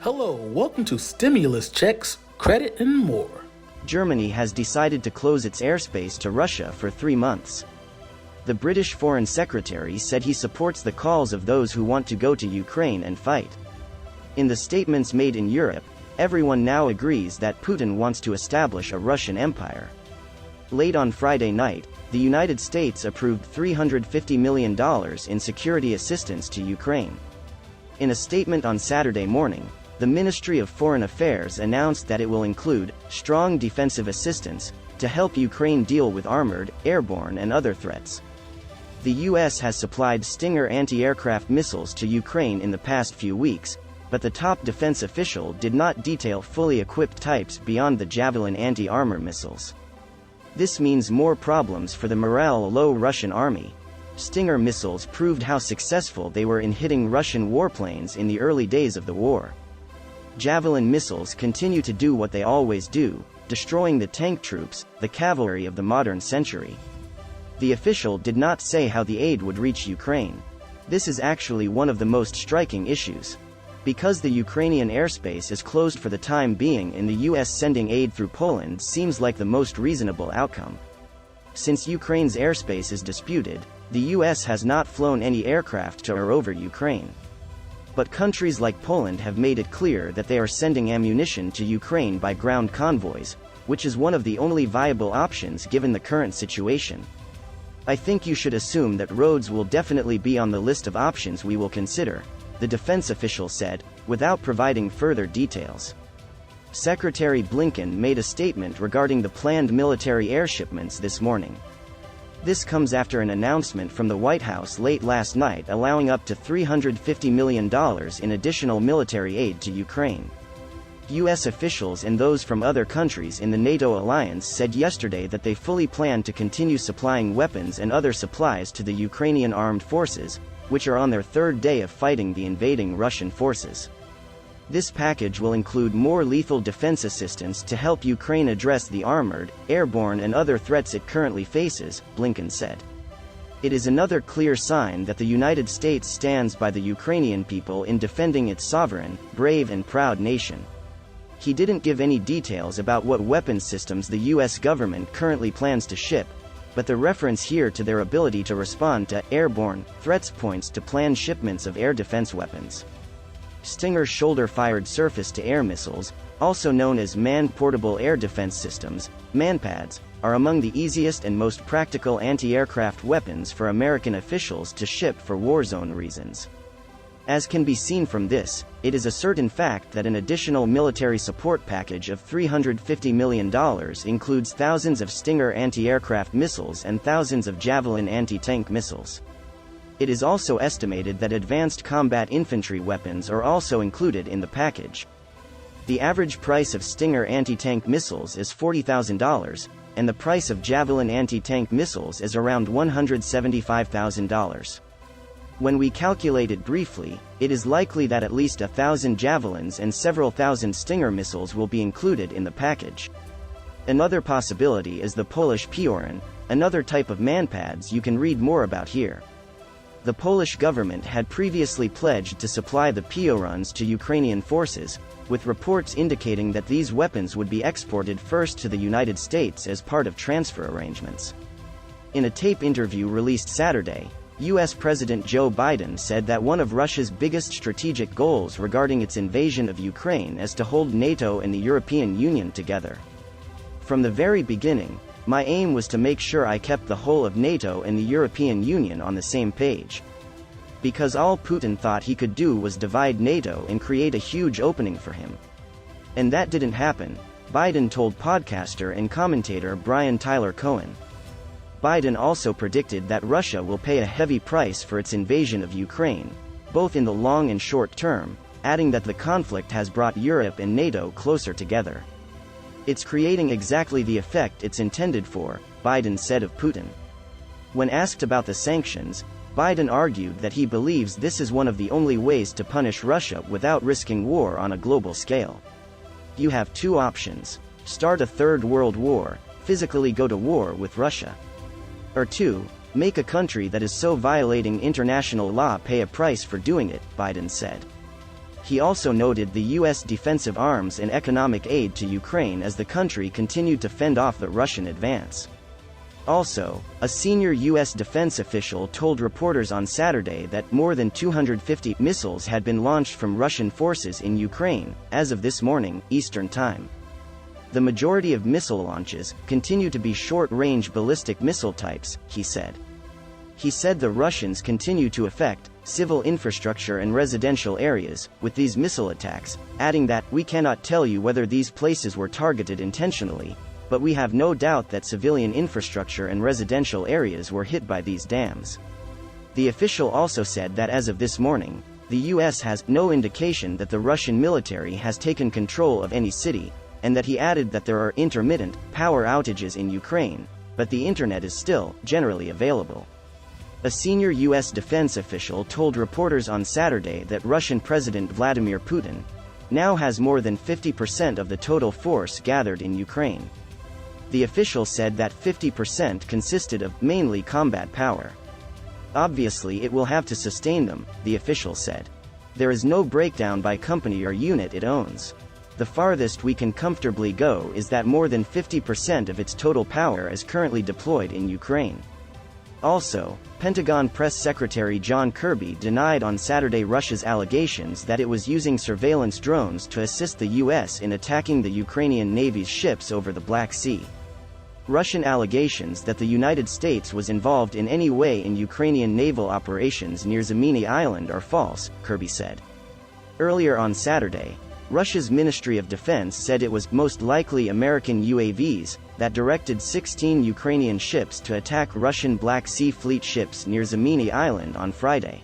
Hello, welcome to Stimulus Checks, Credit, and More. Germany has decided to close its airspace to Russia for 3 months. The British Foreign Secretary said he supports the calls of those who want to go to Ukraine and fight. In the statements made in Europe, everyone now agrees that Putin wants to establish a Russian empire. Late on Friday night, the United States approved $350 million in security assistance to Ukraine. In a statement on Saturday morning, the Ministry of Foreign Affairs announced that it will include strong defensive assistance to help Ukraine deal with armored, airborne, and other threats. The U.S. has supplied Stinger anti-aircraft missiles to Ukraine in the past few weeks, but the top defense official did not detail fully equipped types beyond the Javelin anti-armor missiles. This means more problems for the morale-low Russian army. Stinger missiles proved how successful they were in hitting Russian warplanes in the early days of the war. Javelin missiles continue to do what they always do, destroying the tank troops, the cavalry of the modern century. The official did not say how the aid would reach Ukraine. This is actually one of the most striking issues. Because the Ukrainian airspace is closed for the time being and the US sending aid through Poland seems like the most reasonable outcome. Since Ukraine's airspace is disputed, the US has not flown any aircraft to or over Ukraine. But countries like Poland have made it clear that they are sending ammunition to Ukraine by ground convoys, which is one of the only viable options given the current situation. I think you should assume that roads will definitely be on the list of options we will consider, the defense official said, without providing further details. Secretary Blinken made a statement regarding the planned military air shipments this morning. This comes after an announcement from the White House late last night allowing up to $350 million in additional military aid to Ukraine. U.S. officials and those from other countries in the NATO alliance said yesterday that they fully plan to continue supplying weapons and other supplies to the Ukrainian armed forces, which are on their third day of fighting the invading Russian forces. This package will include more lethal defense assistance to help Ukraine address the armored, airborne, and other threats it currently faces, Blinken said. It is another clear sign that the United States stands by the Ukrainian people in defending its sovereign, brave, and proud nation. He didn't give any details about what weapons systems the U.S. government currently plans to ship, but the reference here to their ability to respond to airborne threats points to planned shipments of air defense weapons. Stinger shoulder-fired surface-to-air missiles, also known as man-portable air defense systems, MANPADS, are among the easiest and most practical anti-aircraft weapons for American officials to ship for war zone reasons. As can be seen from this, it is a certain fact that an additional military support package of $350 million includes thousands of Stinger anti-aircraft missiles and thousands of Javelin anti-tank missiles. It is also estimated that advanced combat infantry weapons are also included in the package. The average price of Stinger anti-tank missiles is $40,000, and the price of Javelin anti-tank missiles is around $175,000. When we calculate it briefly, it is likely that at least 1,000 Javelins and several thousand Stinger missiles will be included in the package. Another possibility is the Polish Pioran, another type of MANPADS you can read more about here. The Polish government had previously pledged to supply the Piorans to Ukrainian forces, with reports indicating that these weapons would be exported first to the United States as part of transfer arrangements. In a tape interview released Saturday, U.S. President Joe Biden said that one of Russia's biggest strategic goals regarding its invasion of Ukraine is to hold NATO and the European Union together. From the very beginning, my aim was to make sure I kept the whole of NATO and the European Union on the same page. Because all Putin thought he could do was divide NATO and create a huge opening for him. And that didn't happen, Biden told podcaster and commentator Brian Tyler Cohen. Biden also predicted that Russia will pay a heavy price for its invasion of Ukraine, both in the long and short term, adding that the conflict has brought Europe and NATO closer together. It's creating exactly the effect it's intended for, Biden said of Putin. When asked about the sanctions, Biden argued that he believes this is one of the only ways to punish Russia without risking war on a global scale. You have two options: start a third world war, physically go to war with Russia. Or two, make a country that is so violating international law pay a price for doing it, Biden said. He also noted the U.S. defensive arms and economic aid to Ukraine as the country continued to fend off the Russian advance. Also, a senior U.S. defense official told reporters on Saturday that more than 250 missiles had been launched from Russian forces in Ukraine, as of this morning, Eastern Time. The majority of missile launches continue to be short-range ballistic missile types, he said. He said the Russians continue to affect civil infrastructure and residential areas with these missile attacks, adding that, "We cannot tell you whether these places were targeted intentionally, but we have no doubt that civilian infrastructure and residential areas were hit by these dams." The official also said that as of this morning, the U.S. has no indication that the Russian military has taken control of any city, and that he added that there are intermittent power outages in Ukraine, but the internet is still generally available. A senior U.S. defense official told reporters on Saturday that Russian President Vladimir Putin now has more than 50% of the total force gathered in Ukraine. The official said that 50% consisted of mainly combat power. "Obviously it will have to sustain them," the official said. "There is no breakdown by company or unit it owns. The farthest we can comfortably go is that more than 50% of its total power is currently deployed in Ukraine." Also, Pentagon Press Secretary John Kirby denied on Saturday Russia's allegations that it was using surveillance drones to assist the U.S. in attacking the Ukrainian Navy's ships over the Black Sea. Russian allegations that the United States was involved in any way in Ukrainian naval operations near Zmeny Island are false, Kirby said. Earlier on Saturday, Russia's Ministry of Defense said it was most likely American UAVs that directed 16 Ukrainian ships to attack Russian Black Sea Fleet ships near Zmeny Island on Friday.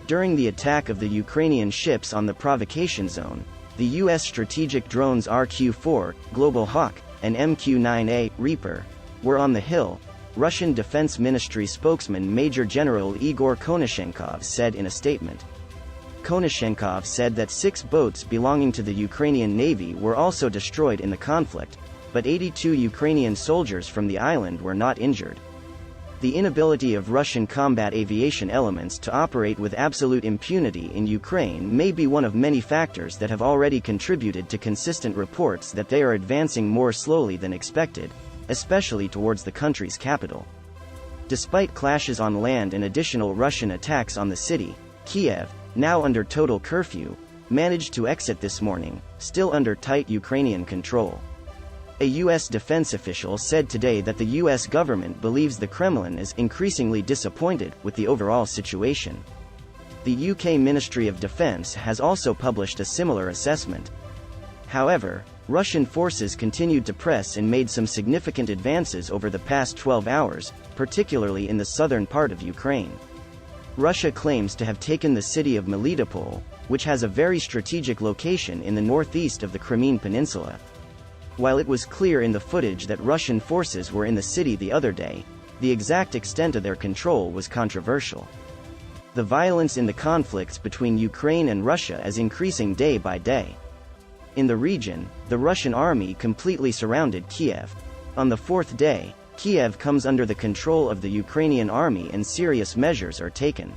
During the attack of the Ukrainian ships on the provocation zone, the U.S. strategic drones RQ-4, Global Hawk, and MQ-9A, Reaper, were on the hill, Russian Defense Ministry spokesman Major General Igor Konashenkov said in a statement. Konashenkov said that 6 boats belonging to the Ukrainian Navy were also destroyed in the conflict, but 82 Ukrainian soldiers from the island were not injured. The inability of Russian combat aviation elements to operate with absolute impunity in Ukraine may be one of many factors that have already contributed to consistent reports that they are advancing more slowly than expected, especially towards the country's capital. Despite clashes on land and additional Russian attacks on the city, Kiev, now under total curfew, managed to exit this morning, still under tight Ukrainian control. A U.S. defense official said today that the U.S. government believes the Kremlin is increasingly disappointed with the overall situation. The UK Ministry of Defense has also published a similar assessment. However, Russian forces continued to press and made some significant advances over the past 12 hours, particularly in the southern part of Ukraine. Russia claims to have taken the city of Melitopol, which has a very strategic location in the northeast of the Crimean Peninsula. While it was clear in the footage that Russian forces were in the city the other day, the exact extent of their control was controversial. The violence in the conflicts between Ukraine and Russia is increasing day by day. In the region, the Russian army completely surrounded Kiev. On the 4th day, Kiev comes under the control of the Ukrainian army and serious measures are taken.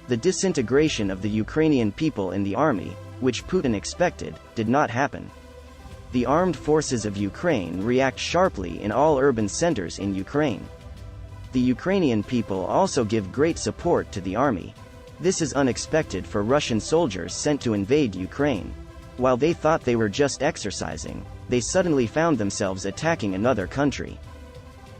The disintegration of the Ukrainian people in the army, which Putin expected, did not happen. The armed forces of Ukraine react sharply in all urban centers in Ukraine. The Ukrainian people also give great support to the army. This is unexpected for Russian soldiers sent to invade Ukraine. While they thought they were just exercising, they suddenly found themselves attacking another country.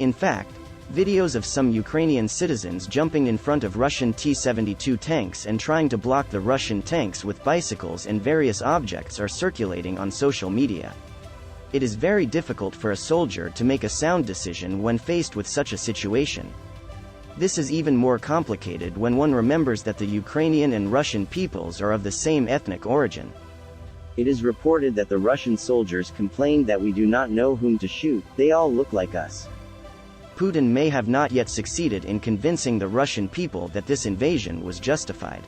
In fact, videos of some Ukrainian citizens jumping in front of Russian T-72 tanks and trying to block the Russian tanks with bicycles and various objects are circulating on social media. It is very difficult for a soldier to make a sound decision when faced with such a situation. This is even more complicated when one remembers that the Ukrainian and Russian peoples are of the same ethnic origin. It is reported that the Russian soldiers complained that we do not know whom to shoot, they all look like us. Putin may have not yet succeeded in convincing the Russian people that this invasion was justified.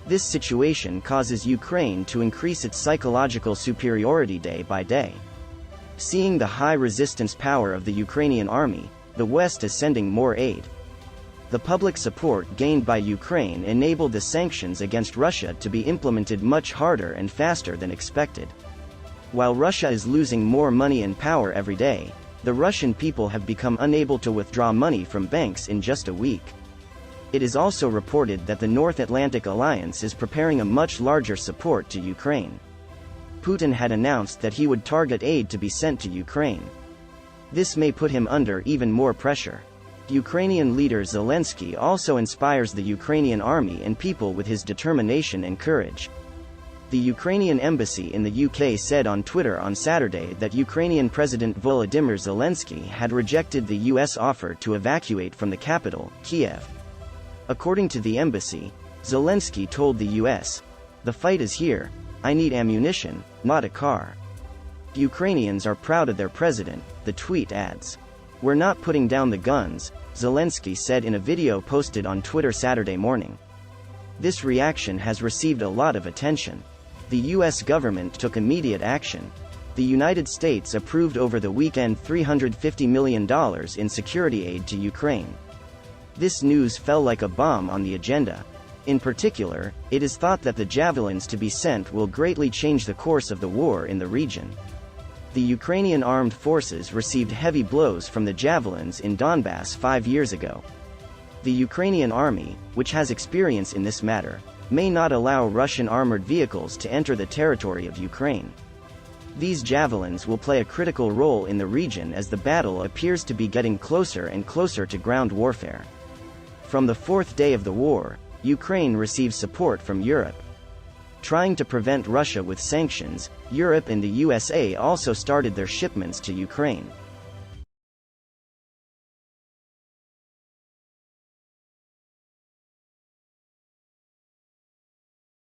This situation causes Ukraine to increase its psychological superiority day by day. Seeing the high resistance power of the Ukrainian army, the West is sending more aid. The public support gained by Ukraine enabled the sanctions against Russia to be implemented much harder and faster than expected. While Russia is losing more money and power every day, the Russian people have become unable to withdraw money from banks in just a week. It is also reported that the North Atlantic Alliance is preparing a much larger support to Ukraine. Putin had announced that he would target aid to be sent to Ukraine. This may put him under even more pressure. Ukrainian leader Zelensky also inspires the Ukrainian army and people with his determination and courage. The Ukrainian embassy in the UK said on Twitter on Saturday that Ukrainian President Volodymyr Zelensky had rejected the US offer to evacuate from the capital, Kiev. According to the embassy, Zelensky told the US, "The fight is here, I need ammunition, not a car." Ukrainians are proud of their president, the tweet adds. "We're not putting down the guns," Zelensky said in a video posted on Twitter Saturday morning. This reaction has received a lot of attention. The US government took immediate action. The United States approved over the weekend $350 million in security aid to Ukraine. This news fell like a bomb on the agenda. In particular, it is thought that the javelins to be sent will greatly change the course of the war in the region. The Ukrainian armed forces received heavy blows from the javelins in Donbass 5 years ago. The Ukrainian army, which has experience in this matter, may not allow Russian armored vehicles to enter the territory of Ukraine. These javelins will play a critical role in the region as the battle appears to be getting closer and closer to ground warfare. From the fourth day of the war, Ukraine receives support from Europe. Trying to prevent Russia with sanctions, Europe and the USA also started their shipments to Ukraine.